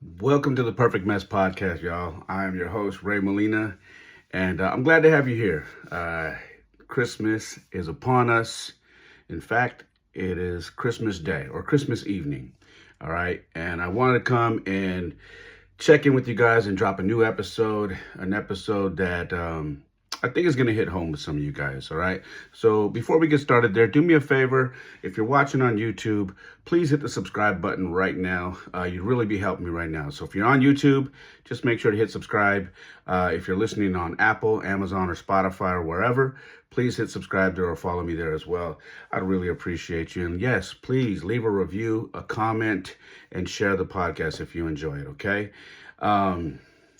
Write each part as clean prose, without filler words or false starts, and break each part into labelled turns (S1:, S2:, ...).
S1: Welcome to the Perfect Mess Podcast, y'all. I am your host, Ray Molina, and I'm glad to have you here. Christmas is upon us. In fact, it is Christmas Day or Christmas evening. All right. And I wanted to come and check in with you guys and drop a new episode, an episode that I think is going to hit home with some of you guys. All right. So before we get started there, do me a favor. If you're watching on YouTube, please hit the subscribe button right now. You'd really be helping me right now. So if you're on YouTube, just make sure to hit subscribe. If you're listening on Apple, Amazon, or Spotify or wherever, please hit subscribe there or follow me there as well. I'd really appreciate you. And yes, please leave a review, a comment, and share the podcast if you enjoy it, okay?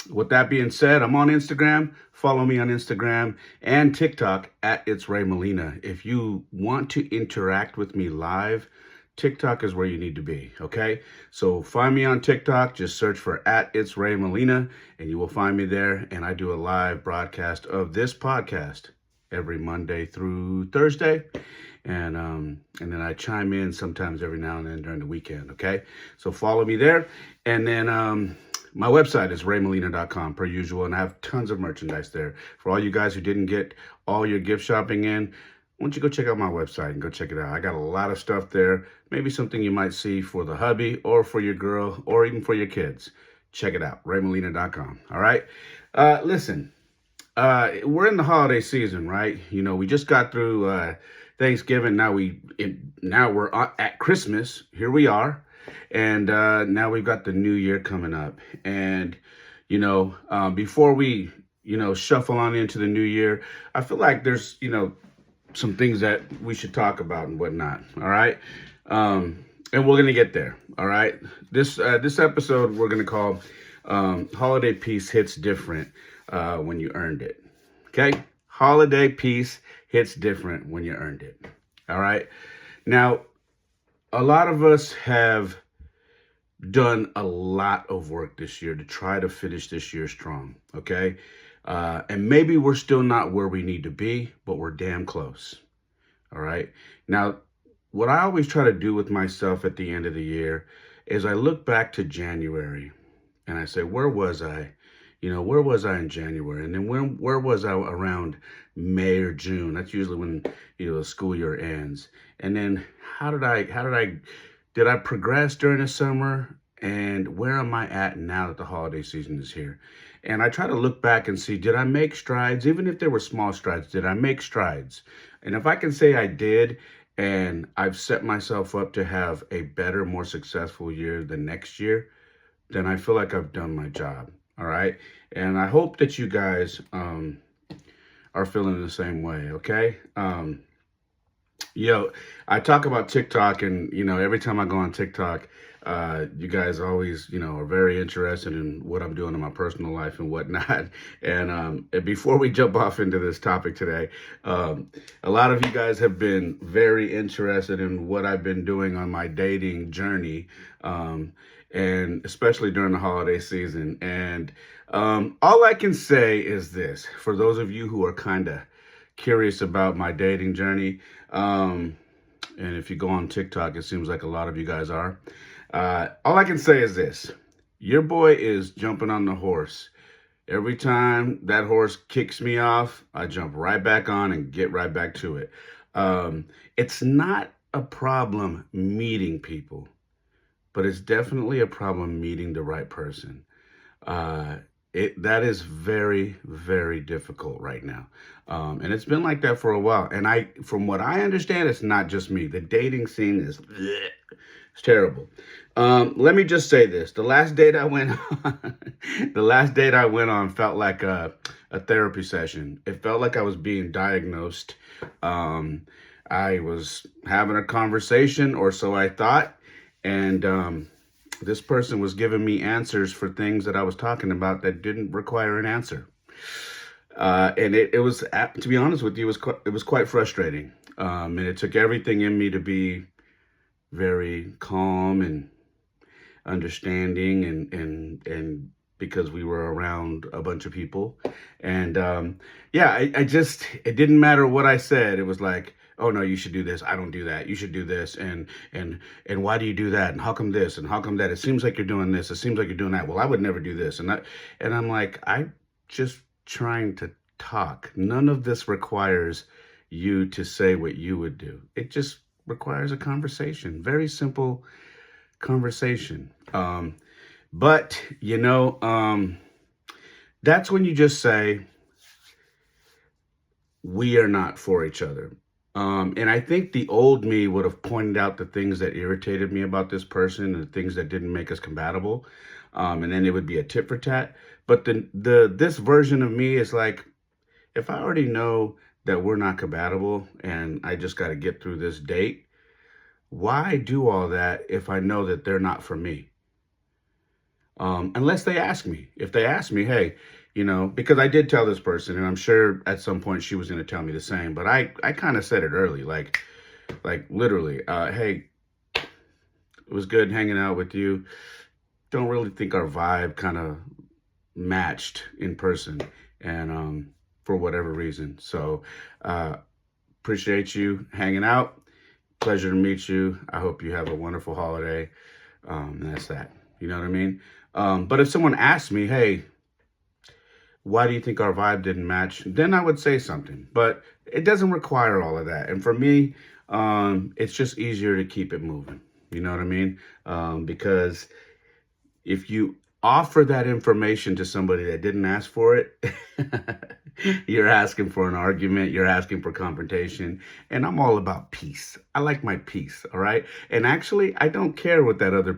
S1: With that being said, I'm on Instagram. Follow me on Instagram and TikTok at It's Ray Molina. If you want to interact with me live, TikTok is where you need to be, okay? So find me on TikTok. Just search for at It's Ray Molina, and you will find me there. And I do a live broadcast of this podcast every Monday through Thursday. And then I chime in sometimes every now and then during the weekend, okay? So follow me there. And then my website is raymolina.com per usual, and I have tons of merchandise there. For all you guys who didn't get all your gift shopping in, why don't you go check out my website and go check it out. I got a lot of stuff there, maybe something you might see for the hubby or for your girl or even for your kids. Check it out, raymolina.com, all right? Listen, we're in the holiday season, right? You know, we just got through Thanksgiving. Now we're at Christmas. Here we are. And now we've got the new year coming up. And, before we, shuffle on into the new year, I feel like there's, some things that we should talk about and whatnot. All right. And we're going to get there. All right. This episode we're going to call Holiday Peace Hits Different when you earned it. Okay. Holiday Peace hits different when you earned it. All right. Now, a lot of us have done a lot of work this year to try to finish this year strong, okay? And maybe we're still not where we need to be, but we're damn close, all right? Now, what I always try to do with myself at the end of the year is I look back to January and I say, where was I? Where was I in January? And then where was I around May or June? That's usually when, the school year ends. And then did I progress during the summer? And where am I at now that the holiday season is here? And I try to look back and see, did I make strides? Even if there were small strides, did I make strides? And if I can say I did, and I've set myself up to have a better, more successful year the next year, then I feel like I've done my job. All right. And I hope that you guys are feeling the same way. Okay. I talk about TikTok, and, every time I go on TikTok, you guys always, are very interested in what I'm doing in my personal life and whatnot. And before we jump off into this topic today, a lot of you guys have been very interested in what I've been doing on my dating journey, and especially during the holiday season. And all I can say is this, for those of you who are kind of curious about my dating journey, and if you go on TikTok, it seems like a lot of you guys are. All I can say is this: your boy is jumping on the horse. Every time that horse kicks me off, I jump right back on and get right back to it. It's not a problem meeting people, but it's definitely a problem meeting the right person. That is very, very difficult right now. And it's been like that for a while. And from what I understand, it's not just me. The dating scene is, it's terrible. Let me just say this. The last date I went on felt like a therapy session. It felt like I was being diagnosed. I was having a conversation, or so I thought. And this person was giving me answers for things that I was talking about that didn't require an answer. And it was, to be honest with you, it was quite frustrating. And it took everything in me to be very calm and understanding, and because we were around a bunch of people. And it didn't matter what I said. It was like, oh no, you should do this. I don't do that. You should do this. And why do you do that? And how come this? And how come that? It seems like you're doing this. It seems like you're doing that. Well, I would never do this. And I'm like, I'm just trying to talk. None of this requires you to say what you would do. It just requires a conversation. Very simple conversation. But that's when you just say, we are not for each other. And I think the old me would have pointed out the things that irritated me about this person and the things that didn't make us compatible. And then it would be a tit for tat. But this version of me is like, if I already know that we're not compatible and I just got to get through this date, why do all that if I know that they're not for me? Unless they ask me. If they ask me, hey, because I did tell this person, and I'm sure at some point she was going to tell me the same, but I kind of said it early, like literally, hey, it was good hanging out with you. Don't really think our vibe kind of matched in person, and for whatever reason. So appreciate you hanging out. Pleasure to meet you. I hope you have a wonderful holiday. That's that. You know what I mean? But if someone asked me, hey, why do you think our vibe didn't match? Then I would say something, but it doesn't require all of that. And for me, it's just easier to keep it moving. You know what I mean? Because if you offer that information to somebody that didn't ask for it, you're asking for an argument, you're asking for confrontation, and I'm all about peace. I like my peace, all right? And actually, I don't care what that other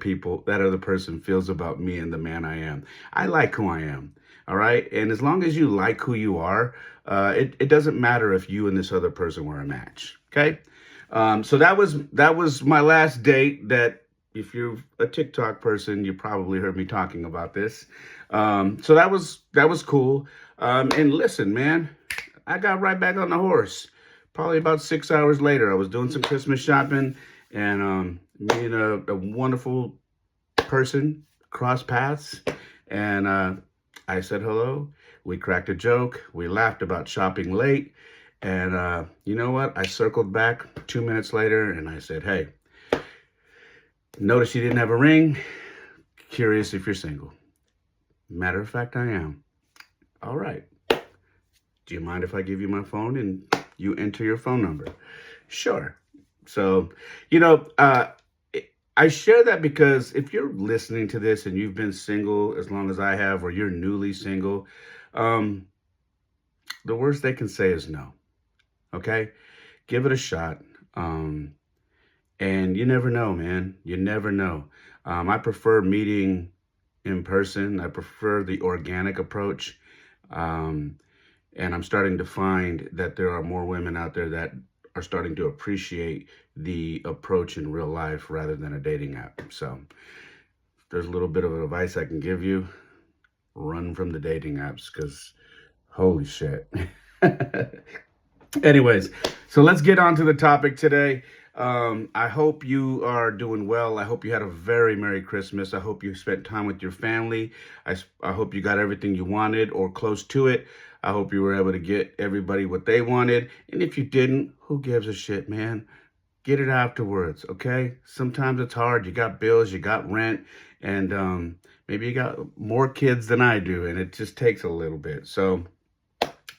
S1: person feels about me and the man I am. I like who I am, all right? And as long as you like who you are, it doesn't matter if you and this other person were a match, okay? So that was my last date that, if you're a TikTok person, you probably heard me talking about this. So that was cool. And listen, man, I got right back on the horse. Probably about 6 hours later, I was doing some Christmas shopping, and me and a wonderful person crossed paths, and I said hello. We cracked a joke. We laughed about shopping late, and you know what? I circled back 2 minutes later, and I said, hey, notice you didn't have a ring. Curious if you're single. Matter of fact, I am. All right. Do you mind if I give you my phone and you enter your phone number? Sure. So, I share that because if you're listening to this and you've been single as long as I have, or you're newly single, the worst they can say is no. Okay? Give it a shot. And you never know, man. You never know. I prefer meeting in person. I prefer the organic approach. And I'm starting to find that there are more women out there that are starting to appreciate the approach in real life rather than a dating app. So if there's a little bit of advice I can give you, run from the dating apps, because holy shit. Anyways, so let's get on to the topic today. I hope you are doing well. I hope you had a very Merry Christmas. I hope you spent time with your family. I hope you got everything you wanted or close to it. I hope you were able to get everybody what they wanted. And if you didn't, who gives a shit, man? Get it afterwards, okay? Sometimes it's hard. You got bills, you got rent, and maybe you got more kids than I do, and it just takes a little bit. So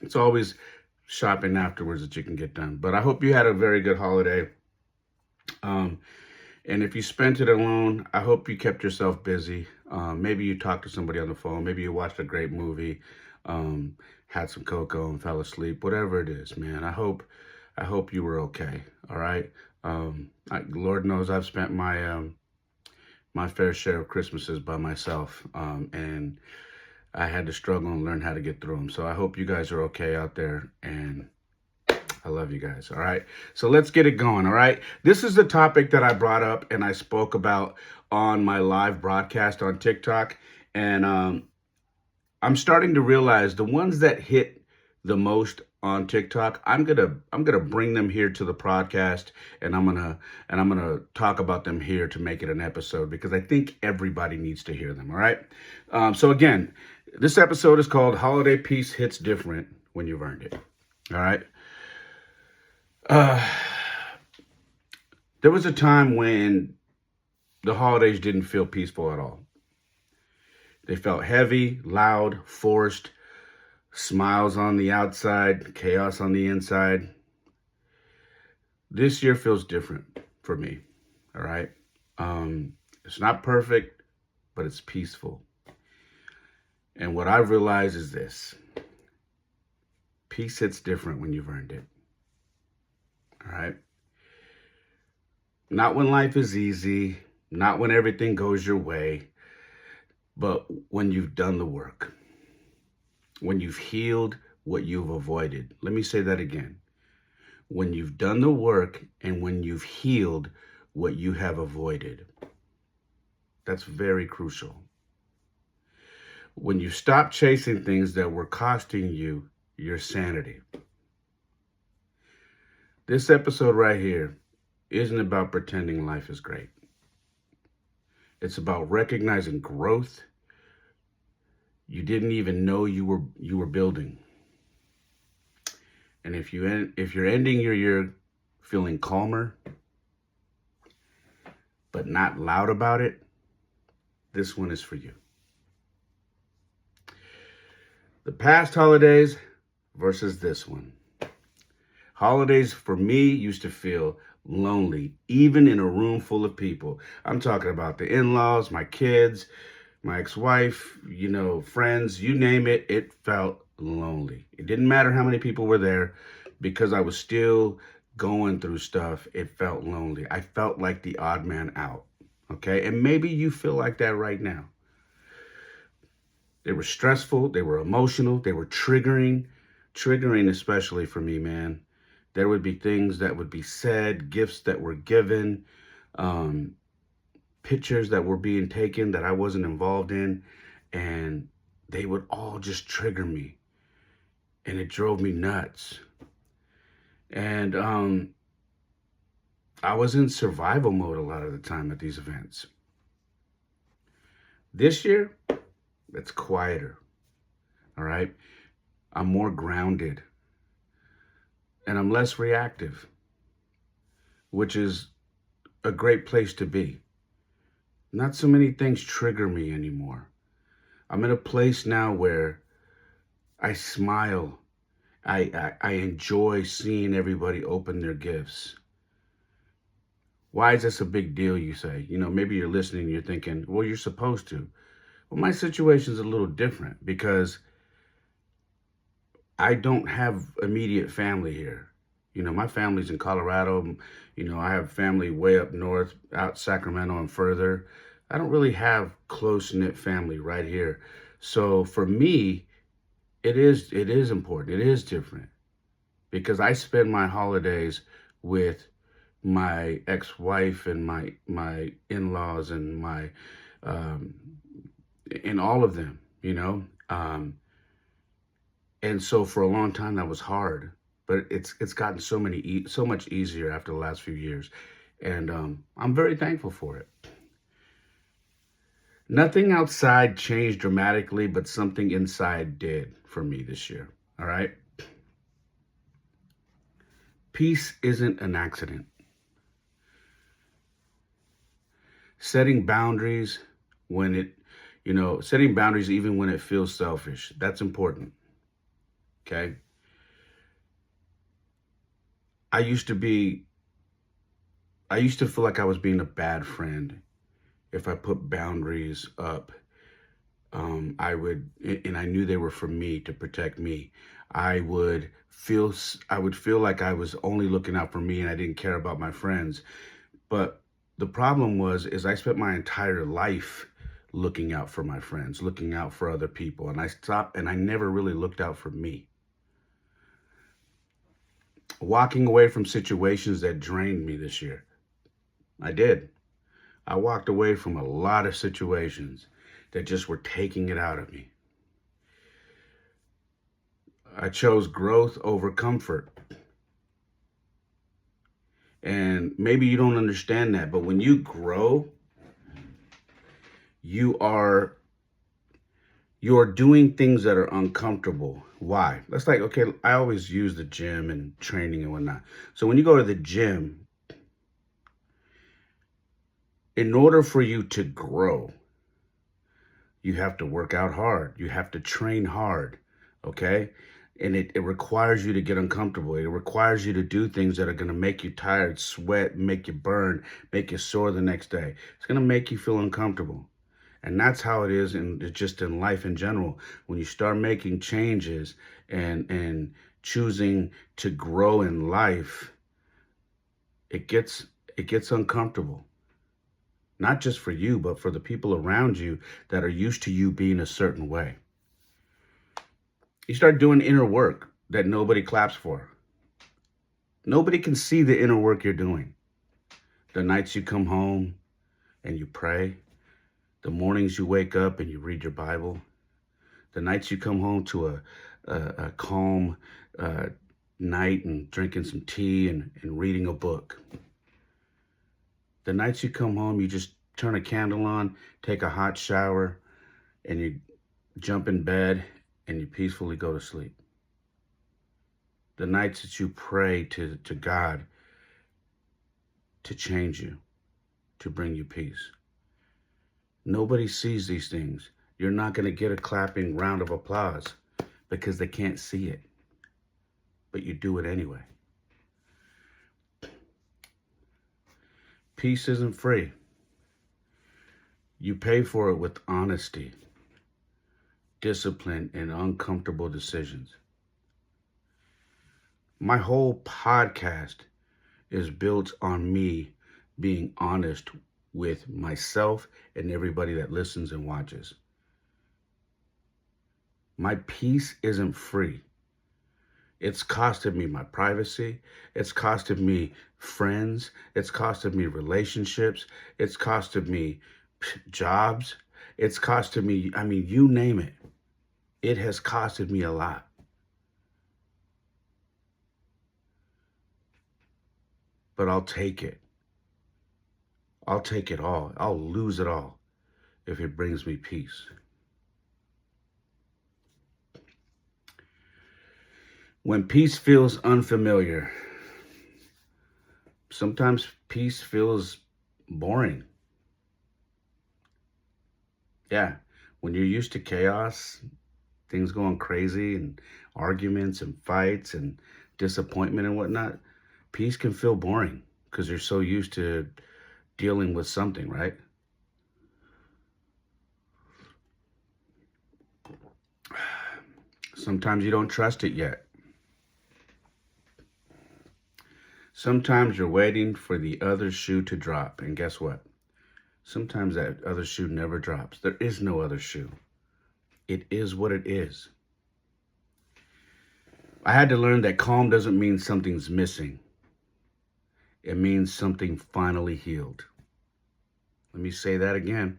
S1: it's always shopping afterwards that you can get done. But I hope you had a very good holiday. And if you spent it alone, I hope you kept yourself busy. Maybe you talked to somebody on the phone. Maybe you watched a great movie, had some cocoa and fell asleep. Whatever it is, man. I hope you were okay. All right. Lord knows I've spent my my fair share of Christmases by myself, and I had to struggle and learn how to get through them. So I hope you guys are okay out there, and I love you guys. All right. So let's get it going. All right. This is the topic that I brought up and I spoke about on my live broadcast on TikTok. And I'm starting to realize the ones that hit the most on TikTok, I'm gonna bring them here to the podcast, and I'm gonna talk about them here to make it an episode, because I think everybody needs to hear them. All right. So again, this episode is called "Holiday Peace Hits Different When You've Earned It." All right. Uh, there was a time when the holidays didn't feel peaceful at all. They felt heavy, loud, forced, smiles on the outside, chaos on the inside. This year feels different for me. All right. It's not perfect, but it's peaceful. And what I've realized is this: peace hits different when you've earned it. All right. Not when life is easy, not when everything goes your way, but when you've done the work, when you've healed what you've avoided. Let me say that again. When you've done the work and when you've healed what you have avoided. That's very crucial. When you stop chasing things that were costing you your sanity. This episode right here isn't about pretending life is great. It's about recognizing growth you didn't even know you were building. And if you're ending your year feeling calmer but not loud about it, this one is for you. The past holidays versus this one. Holidays for me used to feel lonely, even in a room full of people. I'm talking about the in-laws, my kids, my ex-wife, friends, you name it, it felt lonely. It didn't matter how many people were there because I was still going through stuff. It felt lonely. I felt like the odd man out. Okay. And maybe you feel like that right now. They were stressful. They were emotional. They were triggering, especially for me, man. There would be things that would be said, gifts that were given, pictures that were being taken that I wasn't involved in, and they would all just trigger me, and it drove me nuts. And I was in survival mode a lot of the time at these events. This year, it's quieter. All right. I'm more grounded and I'm less reactive, which is a great place to be. Not so many things trigger me anymore. I'm in a place now where I smile. I enjoy seeing everybody open their gifts. Why is this a big deal, you say? Maybe you're listening and you're thinking, well, you're supposed to. Well, my situation's a little different because I don't have immediate family here. My family's in Colorado. I have family way up north, out Sacramento and further. I don't really have close-knit family right here. So for me, it is important. It is different because I spend my holidays with my ex-wife and my in-laws and my and all of them, and so for a long time that was hard, but it's gotten so much easier after the last few years, and I'm very thankful for it. Nothing outside changed dramatically, but something inside did for me this year. All right. Peace isn't an accident. Setting boundaries setting boundaries even when it feels selfish, that's important. Okay. I used to feel like I was being a bad friend if I put boundaries up. And I knew they were for me to protect me. I would feel like I was only looking out for me and I didn't care about my friends. But the problem is I spent my entire life looking out for my friends, looking out for other people. And I never really looked out for me. Walking away from situations that drained me this year. I did. I walked away from a lot of situations that just were taking it out of me. I chose growth over comfort. And maybe you don't understand that, but when you grow, you are You're doing things that are uncomfortable. Why? That's like, okay, I always use the gym and training and whatnot. So when you go to the gym, in order for you to grow, you have to work out hard. You have to train hard, okay? And it requires you to get uncomfortable. It requires you to do things that are going to make you tired, sweat, make you burn, make you sore the next day. It's going to make you feel uncomfortable. And that's how it is just in life in general. When you start making changes and choosing to grow in life, it gets uncomfortable. Not just for you, but for the people around you that are used to you being a certain way. You start doing inner work that nobody claps for. Nobody can see the inner work you're doing. The nights you come home and you pray. The mornings you wake up and you read your Bible. The nights you come home to a calm night and drinking some tea and reading a book. The nights you come home, you just turn a candle on, take a hot shower, and you jump in bed and you peacefully go to sleep. The nights that you pray to God to change you, to bring you peace. Nobody sees these things. You're not going to get a clapping round of applause because they can't see it. But you do it anyway. Peace isn't free. You pay for it with honesty, discipline, and uncomfortable decisions. My whole podcast is built on me being honest with myself and everybody that listens and watches. My peace isn't free. It's costed me my privacy. It's costed me friends. It's costed me relationships. It's costed me jobs. It's costed me, you name it. It has costed me a lot. But I'll take it. I'll take it all. I'll lose it all if it brings me peace. When peace feels unfamiliar, sometimes peace feels boring. Yeah, when you're used to chaos, things going crazy and arguments and fights and disappointment and whatnot, peace can feel boring because you're so used to dealing with something, right? Sometimes you don't trust it yet. Sometimes you're waiting for the other shoe to drop, and guess what? Sometimes that other shoe never drops. There is no other shoe. It is what it is. I had to learn that calm doesn't mean something's missing. It means something finally healed. Let me say that again.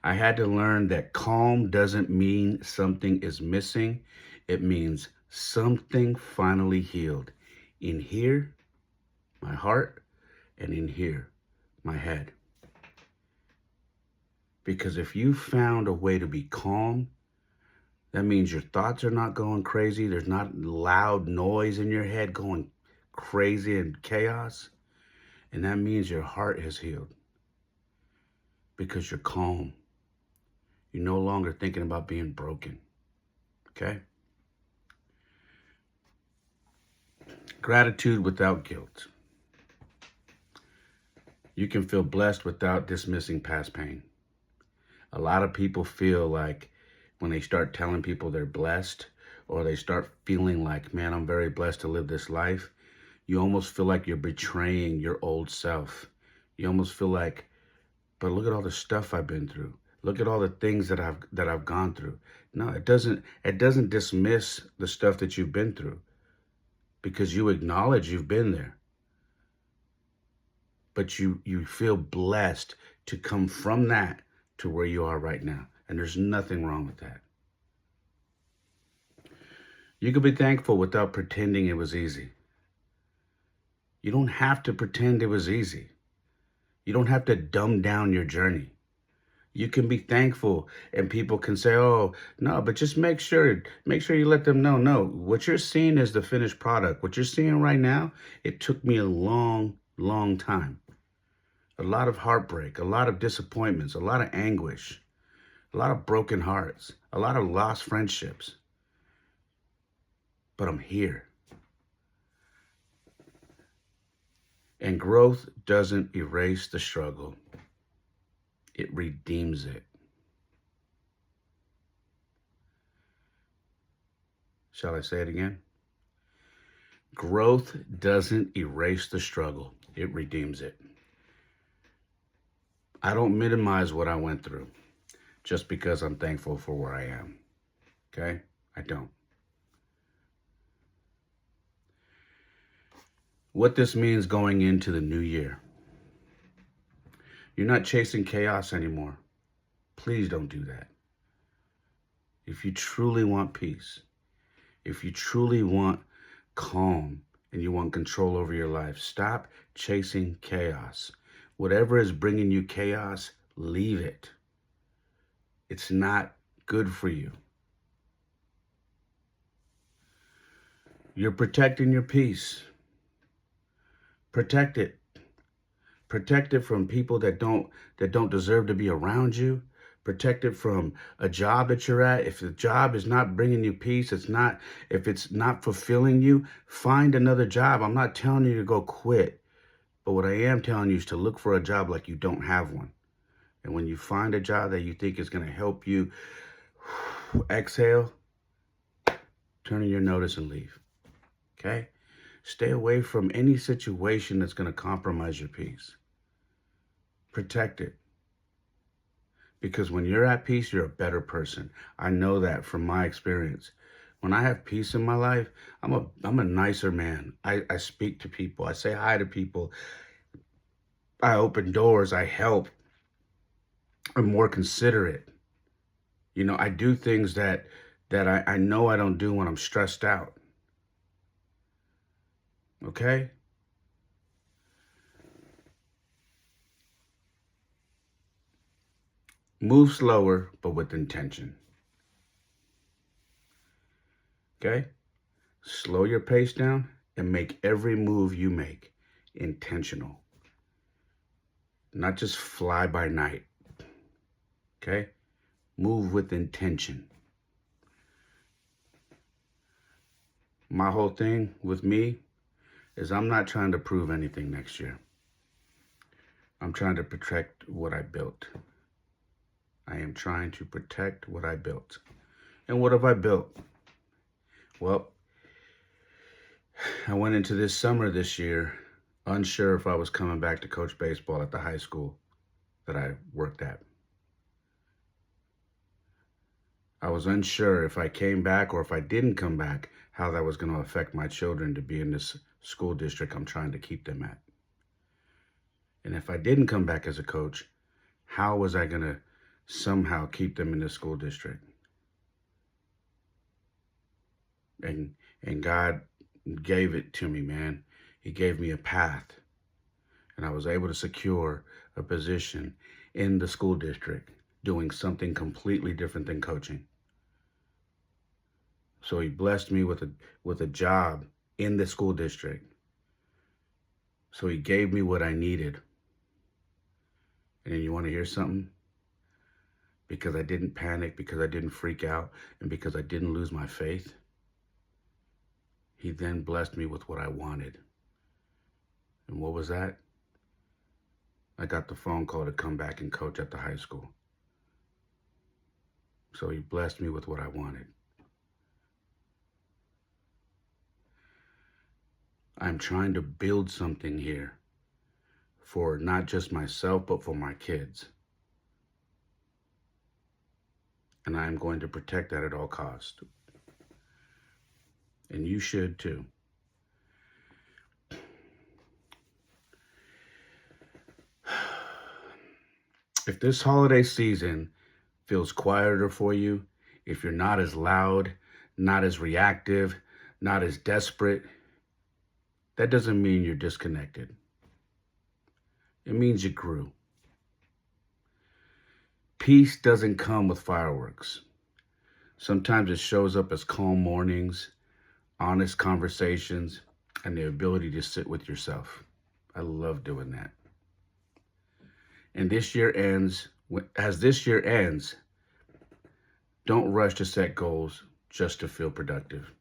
S1: I had to learn that calm doesn't mean something is missing. It means something finally healed. In here, my heart, and in here, my head. Because if you found a way to be calm, that means your thoughts are not going crazy. There's not loud noise in your head going crazy and chaos. And that means your heart has healed. Because you're calm. You're no longer thinking about being broken. Okay? Gratitude without guilt. You can feel blessed without dismissing past pain. A lot of people feel like when they start telling people they're blessed, or they start feeling like, man, I'm very blessed to live this life, you almost feel like you're betraying your old self. You almost feel like, but look at all the stuff I've been through. Look at all the things that I've gone through. No, it doesn't dismiss the stuff that you've been through, because you acknowledge you've been there. But you feel blessed to come from that to where you are right now. And there's nothing wrong with that. You can be thankful without pretending it was easy. You don't have to pretend it was easy. You don't have to dumb down your journey. You can be thankful, and people can say, "Oh, no," but just make sure you let them know, no, what you're seeing is the finished product. What you're seeing right now, it took me a long, long time. A lot of heartbreak, a lot of disappointments, a lot of anguish, a lot of broken hearts, a lot of lost friendships. But I'm here. And growth doesn't erase the struggle. It redeems it. Shall I say it again? Growth doesn't erase the struggle. It redeems it. I don't minimize what I went through just because I'm thankful for where I am. Okay? I don't. What this means going into the new year. You're not chasing chaos anymore. Please don't do that. If you truly want peace, if you truly want calm and you want control over your life, stop chasing chaos. Whatever is bringing you chaos, leave it. It's not good for you. You're protecting your peace. Protect it. Protect it from people that don't deserve to be around you. Protect it from a job that you're at. If the job is not bringing you peace, if it's not fulfilling you, find another job. I'm not telling you to go quit. But what I am telling you is to look for a job like you don't have one. And when you find a job that you think is going to help you exhale, turn in your notice and leave. Okay? Stay away from any situation that's going to compromise your peace. Protect it. Because when you're at peace, you're a better person. I know that from my experience. When I have peace in my life, I'm a nicer man. I speak to people. I say hi to people. I open doors. I help. I'm more considerate. You know, I do things that I know I don't do when I'm stressed out. Okay? Move slower, but with intention. Okay? Slow your pace down and make every move you make intentional. Not just fly by night. Okay? Move with intention. My whole thing with me is I'm not trying to prove anything next year. I'm trying to protect what I built. I am trying to protect what I built. And what have I built? Well, I went into this summer this year unsure if I was coming back to coach baseball at the high school that I worked at. I was unsure if I came back or if I didn't come back, how that was going to affect my children to be in this school district I'm trying to keep them at. And if I didn't come back as a coach, how was I going to somehow keep them in the school district? And God gave it to me, man. He gave me a path. And I was able to secure a position in the school district doing something completely different than coaching. So he blessed me with a job in the school district. So he gave me what I needed. And then you want to hear something? Because I didn't panic, because I didn't freak out, and because I didn't lose my faith, he then blessed me with what I wanted. And what was that? I got the phone call to come back and coach at the high school. So he blessed me with what I wanted. I'm trying to build something here for not just myself, but for my kids. And I'm going to protect that at all costs. And you should too. If this holiday season feels quieter for you, if you're not as loud, not as reactive, not as desperate, that doesn't mean you're disconnected. It means you grew. Peace doesn't come with fireworks. Sometimes it shows up as calm mornings, honest conversations, and the ability to sit with yourself. I love doing that. And as this year ends, don't rush to set goals just to feel productive.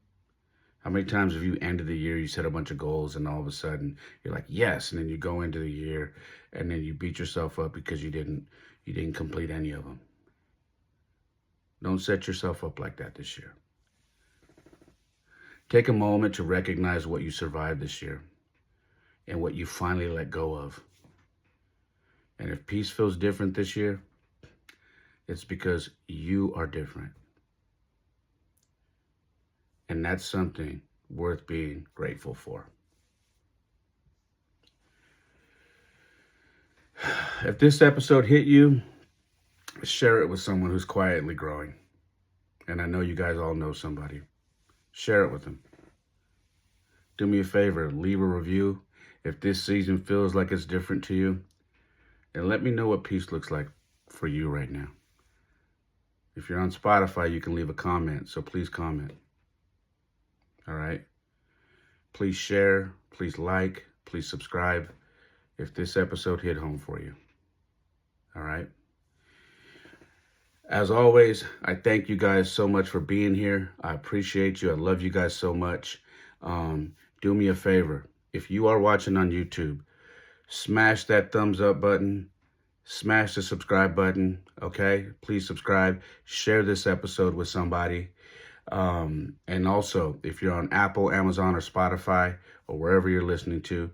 S1: How many times have you ended the year, you set a bunch of goals, and all of a sudden you're like, yes, and then you go into the year and then you beat yourself up because you didn't complete any of them. Don't set yourself up like that this year. Take a moment to recognize what you survived this year and what you finally let go of. And if peace feels different this year, it's because you are different. And that's something worth being grateful for. If this episode hit you, share it with someone who's quietly growing. And I know you guys all know somebody. Share it with them. Do me a favor, leave a review if this season feels like it's different to you. And let me know what peace looks like for you right now. If you're on Spotify, you can leave a comment, so please comment. All right? Please share, please like, please subscribe if this episode hit home for you. All right? As always, I thank you guys so much for being here. I appreciate you. I love you guys so much. Do me a favor. If you are watching on YouTube, smash that thumbs up button. Smash the subscribe button, okay? Please subscribe. Share this episode with somebody. And also, if you're on Apple, Amazon, or Spotify, or wherever you're listening to,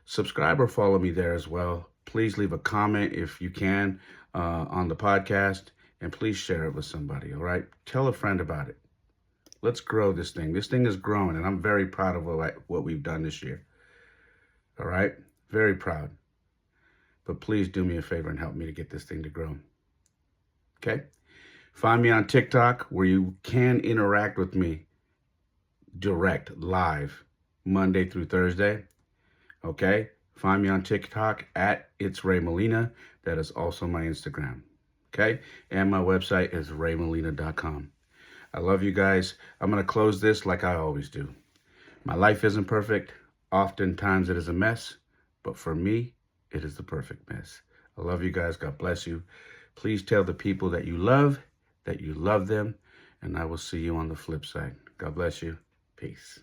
S1: subscribe or follow me there as well. Please leave a comment if you can on the podcast, and please share it with somebody, all right? Tell a friend about it. Let's grow this thing. This thing is growing, and I'm very proud of what we've done this year, all right? Very proud. But please do me a favor and help me to get this thing to grow. Okay? Find me on TikTok where you can interact with me direct, live, Monday through Thursday. Okay? Find me on TikTok at It's Ray Molina. That is also my Instagram. Okay? And my website is raymolina.com. I love you guys. I'm going to close this like I always do. My life isn't perfect. Oftentimes it is a mess. But for me, it is the perfect mess. I love you guys. God bless you. Please tell the people that you love them, and I will see you on the flip side. God bless you. Peace.